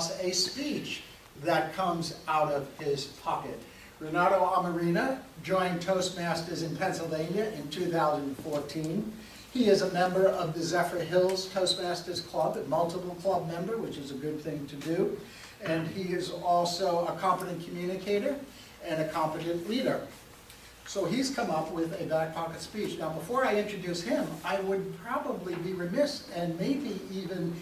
us a speech that comes out of his pocket. Renato A joined Toastmasters in Pennsylvania in 2014. He is a member of the Zephyr Hills Toastmasters Club, a multiple club member, which is a good thing to do. And he is also a competent communicator and a competent leader. So he's come up with a back pocket speech. Now, before I introduce him, I would probably be remiss and maybe even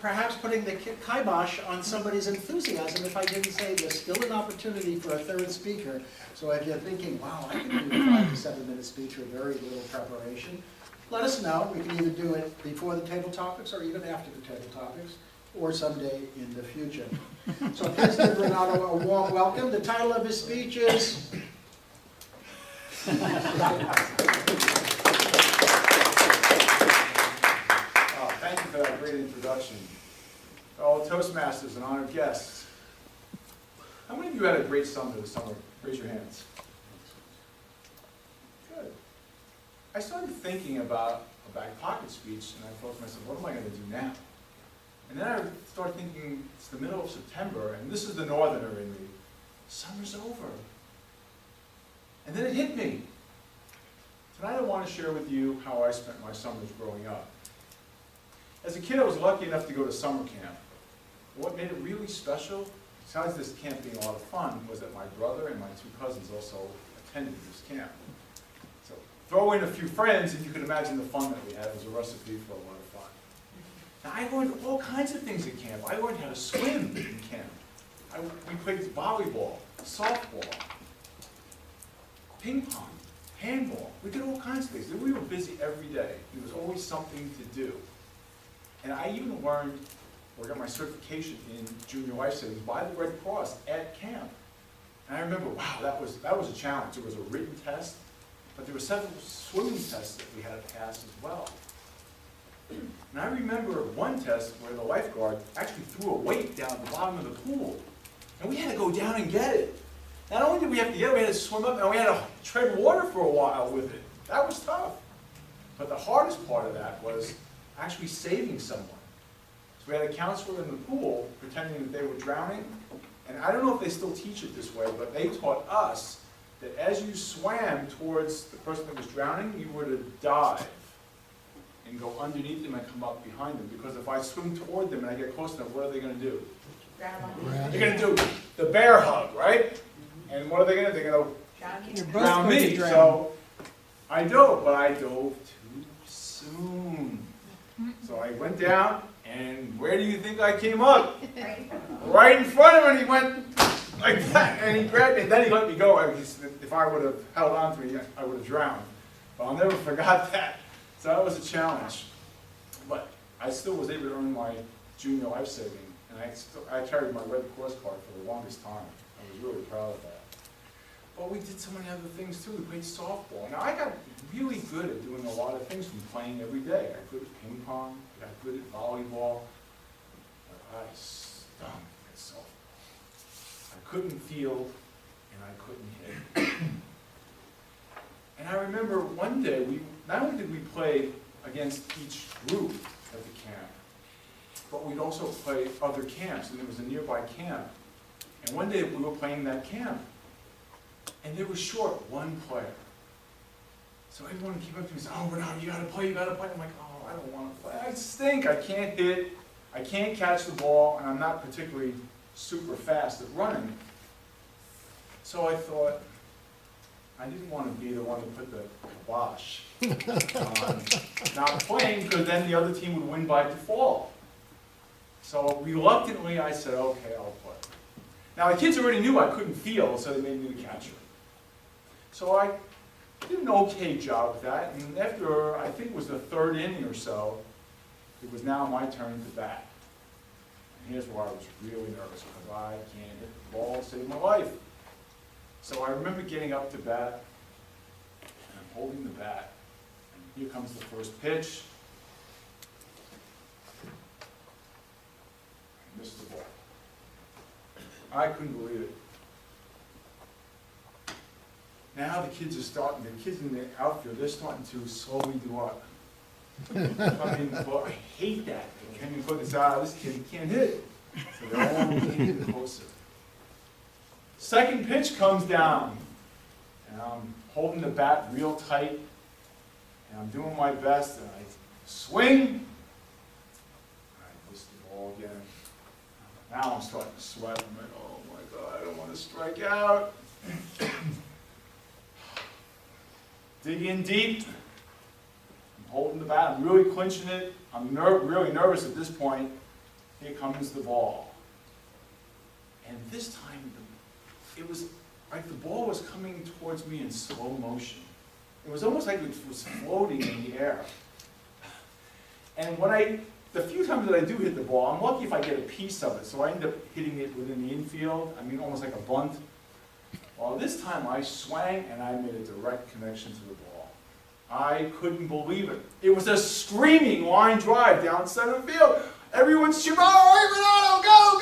perhaps putting the kibosh on somebody's enthusiasm if I didn't say there's still an opportunity for a third speaker. So if you're thinking, wow, I can do a 5 to 7 minute speech with very little preparation, let us know. We can either do it before the table topics or even after the table topics, or someday in the future. So please give Renato a warm welcome. The title of his speech is... Thank you for that great introduction. All Toastmasters and honored guests. How many of you had a great summer this summer? Raise your hands. Good. I started thinking about a back pocket speech, and I thought to myself, what am I going to do now? And then I started thinking, it's the middle of September, and this is the northerner in me. Summer's over. And then it hit me. Tonight I want to share with you how I spent my summers growing up. As a kid, I was lucky enough to go to summer camp. What made it really special, besides this camp being a lot of fun, was that my brother and my 2 cousins also attended this camp. So throw in a few friends and you can imagine the fun that we had. It was a recipe for a lot of fun. Now, I learned all kinds of things at camp. I learned how to swim in camp. We played volleyball, softball, ping pong, handball. We did all kinds of things. We were busy every day. There was always something to do. And I even learned, or got my certification in junior life savings by the Red Cross at camp. And I remember, wow, that was a challenge. It was a written test, but there were several swimming tests that we had to pass as well. And I remember one test where the lifeguard actually threw a weight down at the bottom of the pool. And we had to go down and get it. Not only did we have to get it, we had to swim up, and we had to tread water for a while with it. That was tough. But the hardest part of that was actually saving someone. So we had a counselor in the pool pretending that they were drowning. And I don't know if they still teach it this way, but they taught us that as you swam towards the person that was drowning, you were to dive and go underneath them and come up behind them. Because if I swim toward them and I get close enough, what are they going to do? They're going to do the bear hug, right? And what are they going to do? They're going to drown me. So I dove, but I dove too soon. So I went down, and where do you think I came up? Right in front of him, and he went like that, and he grabbed me, and then he let me go. If I would have held on to me, I would have drowned. But I'll never forget that. So that was a challenge. But I still was able to earn my junior life saving, and I carried my Red Cross card for the longest time. I was really proud of that. But we did so many other things too. We played softball. Now I got really good at doing a lot of things from playing every day. I got good at ping pong, I got good at volleyball, but I stunk at softball. I couldn't field, and I couldn't hit. And I remember one day, not only did we play against each group at the camp, but we'd also play other camps, and there was a nearby camp. And one day we were playing that camp, and they were short one player. So everyone came up to me and said, oh, Renato, you gotta play, you gotta play. I'm like, oh, I don't wanna play. I stink, I can't hit, I can't catch the ball, and I'm not particularly super fast at running. So I thought, I didn't want to be the one to put the kibosh on not playing, because then the other team would win by default. So reluctantly, I said, okay, I'll play. Now the kids already knew I couldn't field, so they made me the catcher. So I did an okay job with that, and after, I think it was the 3rd inning or so, it was now my turn to bat. And here's where I was really nervous, because I can't hit the ball to save my life. So I remember getting up to bat, and I'm holding the bat, and here comes the first pitch. I missed the ball. I couldn't believe it. Now the kids in the outfield, they're starting to slowly do what? I mean, well, I hate that. I mean, this kid can't hit. So they're all getting closer. Second pitch comes down, and I'm holding the bat real tight, and I'm doing my best, and I swing. I miss the ball again. Now I'm starting to sweat. I'm like, oh my God, I don't want to strike out. Dig in deep. I'm holding the bat. I'm really clinching it. I'm really nervous at this point. Here comes the ball. And this time, it was like the ball was coming towards me in slow motion. It was almost like it was floating in the air. And the few times that I do hit the ball, I'm lucky if I get a piece of it. So I end up hitting it within the infield. I mean, almost like a bunt. Well, this time I swang and I made a direct connection to the ball. I couldn't believe it. It was a screaming line drive down center field. Everyone's cheering, all right, Renato, go,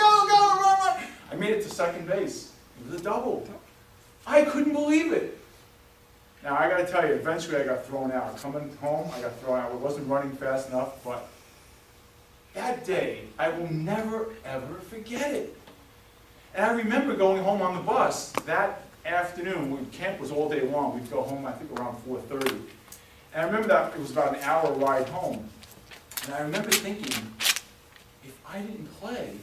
run, run. I made it to second base. It was a double. I couldn't believe it. Now, I got to tell you, eventually I got thrown out. Coming home, I got thrown out. I wasn't running fast enough, but that day, I will never, ever forget it. And I remember going home on the bus that afternoon, when camp was all day long. We'd go home, I think, around 4:30. And I remember that it was about an hour ride home. And I remember thinking, if I didn't play,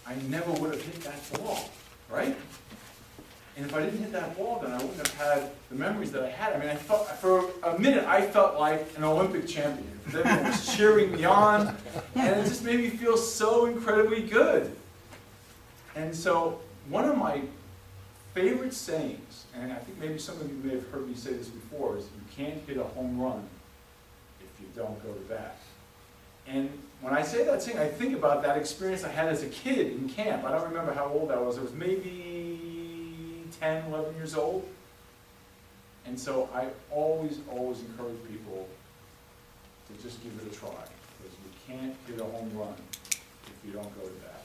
I never would have hit that ball, right? And if I didn't hit that ball, then I wouldn't have had the memories that I had. I mean, I felt, for a minute, I felt like an Olympic champion. Because everyone was cheering me on, and it just made me feel so incredibly good. And so, one of my favorite sayings, and I think maybe some of you may have heard me say this before, is you can't hit a home run if you don't go to bat. And when I say that saying, I think about that experience I had as a kid in camp. I don't remember how old I was. I was maybe 10, 11 years old. And so I always encourage people to just give it a try. Because you can't hit a home run if you don't go to bat.